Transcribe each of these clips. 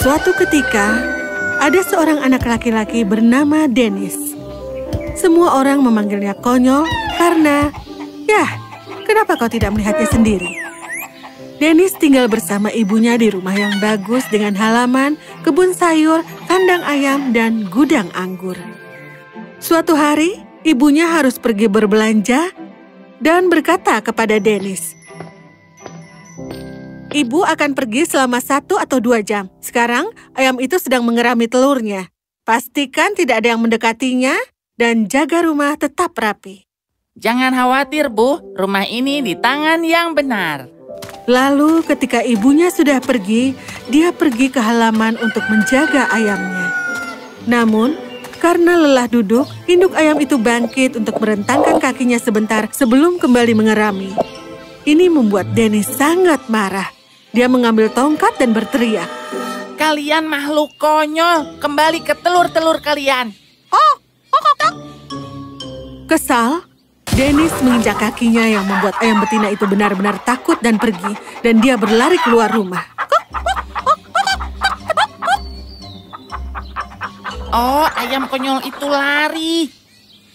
Suatu ketika, ada seorang anak laki-laki bernama Dennis. Semua orang memanggilnya konyol karena, kenapa kau tidak melihatnya sendiri? Dennis tinggal bersama ibunya di rumah yang bagus dengan halaman, kebun sayur, kandang ayam, dan gudang anggur. Suatu hari, ibunya harus pergi berbelanja dan berkata kepada Dennis, "Ibu akan pergi selama 1 atau 2 jam. Sekarang, ayam itu sedang mengerami telurnya. Pastikan tidak ada yang mendekatinya dan jaga rumah tetap rapi." Jangan khawatir, Bu. Rumah ini di tangan yang benar. Lalu ketika ibunya sudah pergi, dia pergi ke halaman untuk menjaga ayamnya. Namun, karena lelah duduk, induk ayam itu bangkit untuk merentangkan kakinya sebentar sebelum kembali mengerami. Ini membuat Dennis sangat marah. Dia mengambil tongkat dan berteriak, Kalian makhluk konyol, kembali ke telur-telur kalian. Kesal, Dennis menginjak kakinya yang membuat ayam betina itu benar-benar takut dan pergi, dan dia berlari keluar rumah. Oh, ayam konyol itu lari.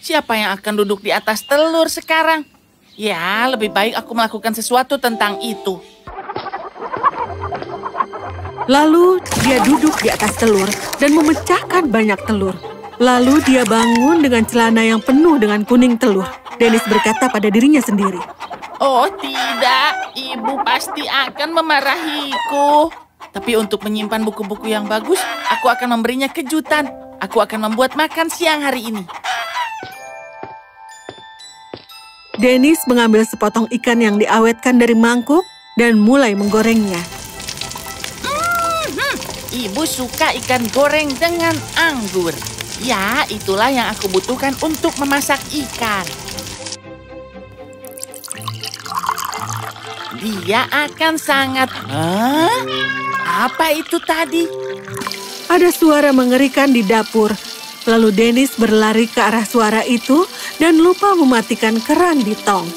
Siapa yang akan duduk di atas telur sekarang? Ya, lebih baik aku melakukan sesuatu tentang itu. Lalu dia duduk di atas telur dan memecahkan banyak telur. Lalu dia bangun dengan celana yang penuh dengan kuning telur. Dennis berkata pada dirinya sendiri, Oh tidak, ibu pasti akan memarahiku. Tapi untuk menyimpan buku-buku yang bagus, aku akan memberinya kejutan. Aku akan membuat makan siang hari ini. Dennis mengambil sepotong ikan yang diawetkan dari mangkuk dan mulai menggorengnya. Ibu suka ikan goreng dengan anggur. Ya, itulah yang aku butuhkan untuk memasak ikan. Dia akan sangat... Apa itu tadi? Ada suara mengerikan di dapur. Lalu Dennis berlari ke arah suara itu dan lupa mematikan keran di tong.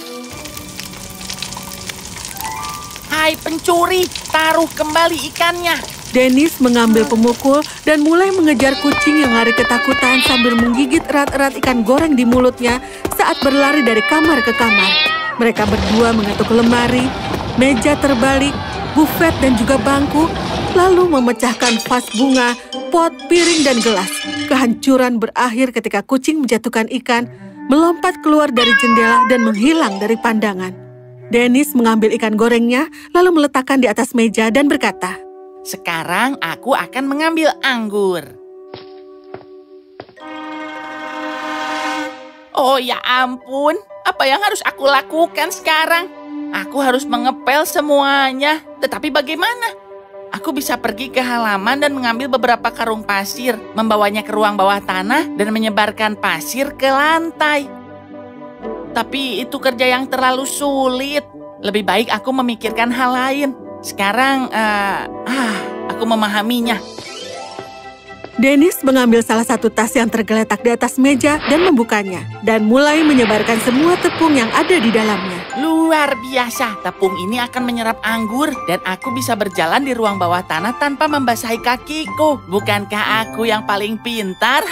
Hai pencuri, taruh kembali ikannya. Dennis mengambil pemukul dan mulai mengejar kucing yang lari ketakutan sambil menggigit erat-erat ikan goreng di mulutnya saat berlari dari kamar ke kamar. Mereka berdua mengetuk lemari, meja terbalik, bufet dan juga bangku, lalu memecahkan vas bunga, pot, piring, dan gelas. Kehancuran berakhir ketika kucing menjatuhkan ikan, melompat keluar dari jendela dan menghilang dari pandangan. Dennis mengambil ikan gorengnya, lalu meletakkan di atas meja dan berkata, Sekarang aku akan mengambil anggur. Oh ya ampun, apa yang harus aku lakukan sekarang? Aku harus mengepel semuanya, tetapi bagaimana? Aku bisa pergi ke halaman dan mengambil beberapa karung pasir, membawanya ke ruang bawah tanah dan menyebarkan pasir ke lantai. Tapi itu kerja yang terlalu sulit. Lebih baik aku memikirkan hal lain. Sekarang, aku memahaminya. Dennis mengambil salah satu tas yang tergeletak di atas meja dan membukanya, dan mulai menyebarkan semua tepung yang ada di dalamnya. Luar biasa, tepung ini akan menyerap anggur dan aku bisa berjalan di ruang bawah tanah tanpa membasahi kakiku. Bukankah aku yang paling pintar?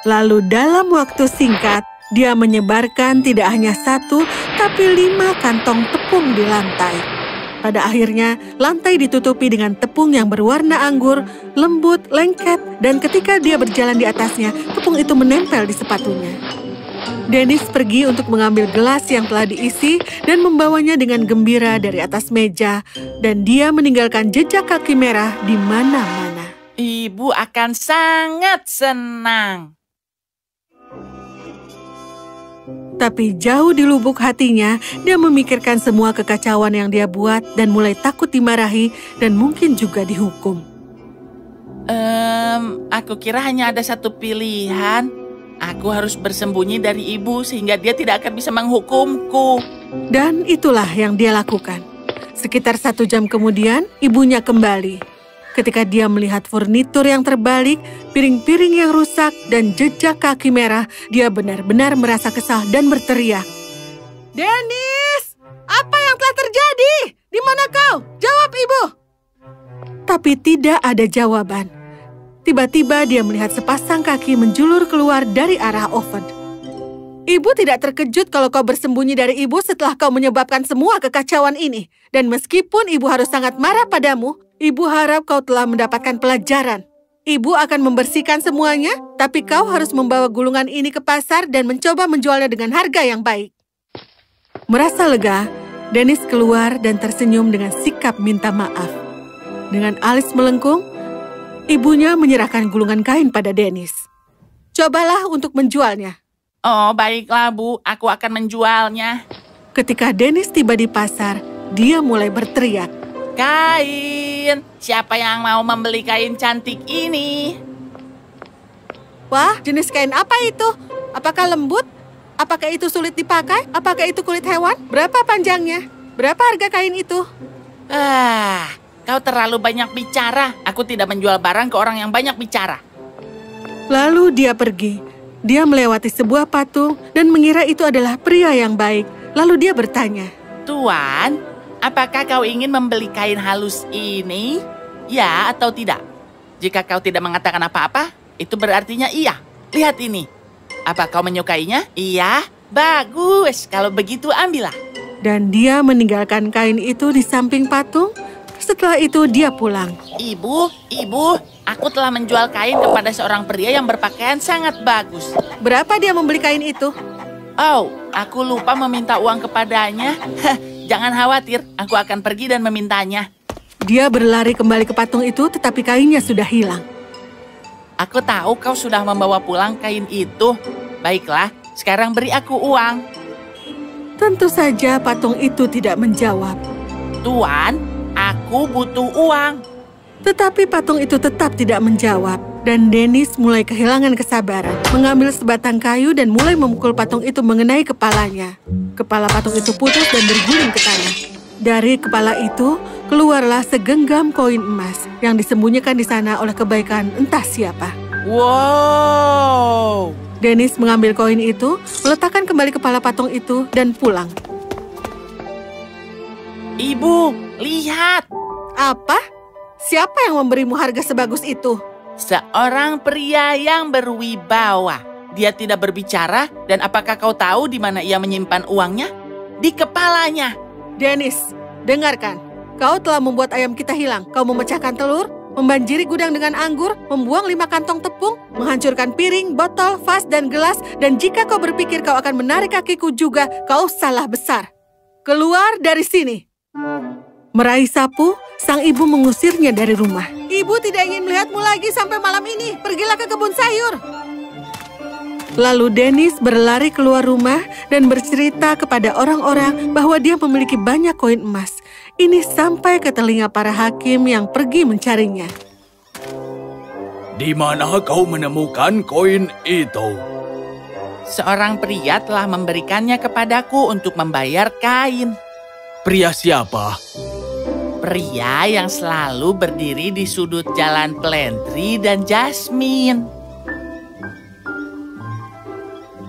Lalu dalam waktu singkat, dia menyebarkan tidak hanya 1, tapi 5 kantong tepung di lantai. Pada akhirnya, lantai ditutupi dengan tepung yang berwarna anggur, lembut, lengket, dan ketika dia berjalan di atasnya, tepung itu menempel di sepatunya. Dennis pergi untuk mengambil gelas yang telah diisi dan membawanya dengan gembira dari atas meja, dan dia meninggalkan jejak kaki merah di mana-mana. Ibu akan sangat senang. Tapi jauh di lubuk hatinya, dia memikirkan semua kekacauan yang dia buat dan mulai takut dimarahi dan mungkin juga dihukum. Aku kira hanya ada satu pilihan. Aku harus bersembunyi dari ibu sehingga dia tidak akan bisa menghukumku. Dan itulah yang dia lakukan. Sekitar 1 jam kemudian, ibunya kembali. Ketika dia melihat furnitur yang terbalik, piring-piring yang rusak, dan jejak kaki merah, dia benar-benar merasa kesal dan berteriak. Dennis, apa yang telah terjadi? Di mana kau? Jawab, Ibu. Tetapi tidak ada jawaban. Tiba-tiba dia melihat sepasang kaki menjulur keluar dari arah oven. Ibu tidak terkejut kalau kau bersembunyi dari ibu setelah kau menyebabkan semua kekacauan ini. Dan meskipun ibu harus sangat marah padamu, ibu harap kau telah mendapatkan pelajaran. Ibu akan membersihkan semuanya, tapi kau harus membawa gulungan ini ke pasar dan mencoba menjualnya dengan harga yang baik. Merasa lega, Dennis keluar dan tersenyum dengan sikap minta maaf. Dengan alis melengkung, ibunya menyerahkan gulungan kain pada Dennis. Cobalah untuk menjualnya. Oh, baiklah, Bu. Aku akan menjualnya. Ketika Dennis tiba di pasar, dia mulai berteriak. Kain! Siapa yang mau membeli kain cantik ini? Wah, jenis kain apa itu? Apakah lembut? Apakah itu sulit dipakai? Apakah itu kulit hewan? Berapa panjangnya? Berapa harga kain itu? Kau terlalu banyak bicara. Aku tidak menjual barang ke orang yang banyak bicara. Lalu dia pergi. Dia melewati sebuah patung dan mengira itu adalah pria yang baik. Lalu dia bertanya, Tuan, apakah kau ingin membeli kain halus ini? Ya atau tidak? Jika kau tidak mengatakan apa-apa, itu berartinya iya. Lihat ini. Apa kau menyukainya? Iya? Bagus. Kalau begitu, ambillah. Dan dia meninggalkan kain itu di samping patung. Setelah itu dia pulang. Ibu, aku telah menjual kain kepada seorang pria yang berpakaian sangat bagus. Berapa dia membeli kain itu? Oh, aku lupa meminta uang kepadanya. Jangan khawatir, aku akan pergi dan memintanya. Dia berlari kembali ke patung itu, tetapi kainnya sudah hilang. Aku tahu kau sudah membawa pulang kain itu. Baiklah, sekarang beri aku uang. Tentu saja patung itu tidak menjawab. Tuan, aku butuh uang. Tetapi patung itu tetap tidak menjawab. Dan Dennis mulai kehilangan kesabaran, mengambil sebatang kayu dan mulai memukul patung itu mengenai kepalanya. Kepala patung itu putus dan berguling ke tanah. Dari kepala itu, keluarlah segenggam koin emas yang disembunyikan di sana oleh kebaikan entah siapa. Wow! Dennis mengambil koin itu, meletakkan kembali kepala patung itu, dan pulang. Ibu, lihat! Apa? Siapa yang memberimu harga sebagus itu? Seorang pria yang berwibawa. Dia tidak berbicara, dan apakah kau tahu di mana ia menyimpan uangnya? Di kepalanya. Dennis, dengarkan. Kau telah membuat ayam kita hilang. Kau memecahkan telur, membanjiri gudang dengan anggur, membuang 5 kantong tepung, menghancurkan piring, botol, vas, dan gelas, dan jika kau berpikir kau akan menarik kakiku juga, kau salah besar. Keluar dari sini. Meraih sapu, sang ibu mengusirnya dari rumah. Ibu tidak ingin melihatmu lagi sampai malam ini. Pergilah ke kebun sayur. Lalu Dennis berlari keluar rumah dan bercerita kepada orang-orang bahwa dia memiliki banyak koin emas. Ini sampai ke telinga para hakim yang pergi mencarinya. Di mana kau menemukan koin itu? Seorang pria telah memberikannya kepadaku untuk membayar kain. Pria siapa? Pria yang selalu berdiri di sudut jalan Plantry dan Jasmine.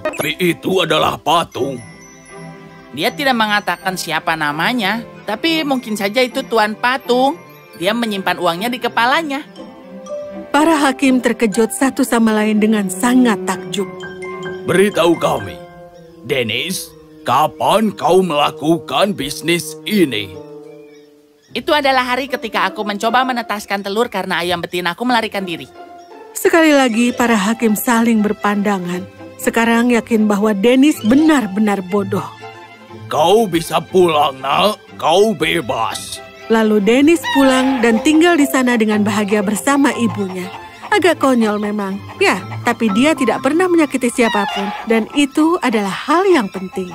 Tapi itu adalah patung. Dia tidak mengatakan siapa namanya, tapi mungkin saja itu Tuan Patung. Dia menyimpan uangnya di kepalanya. Para hakim terkejut satu sama lain dengan sangat takjub. Beritahu kami, Dennis, kapan kau melakukan bisnis ini? Itu adalah hari ketika aku mencoba menetaskan telur karena ayam betinaku melarikan diri. Sekali lagi para hakim saling berpandangan. Sekarang yakin bahwa Dennis benar-benar bodoh. Kau bisa pulang, nak. Kau bebas. Lalu Dennis pulang dan tinggal di sana dengan bahagia bersama ibunya. Agak konyol memang, ya, tapi dia tidak pernah menyakiti siapapun. Dan itu adalah hal yang penting.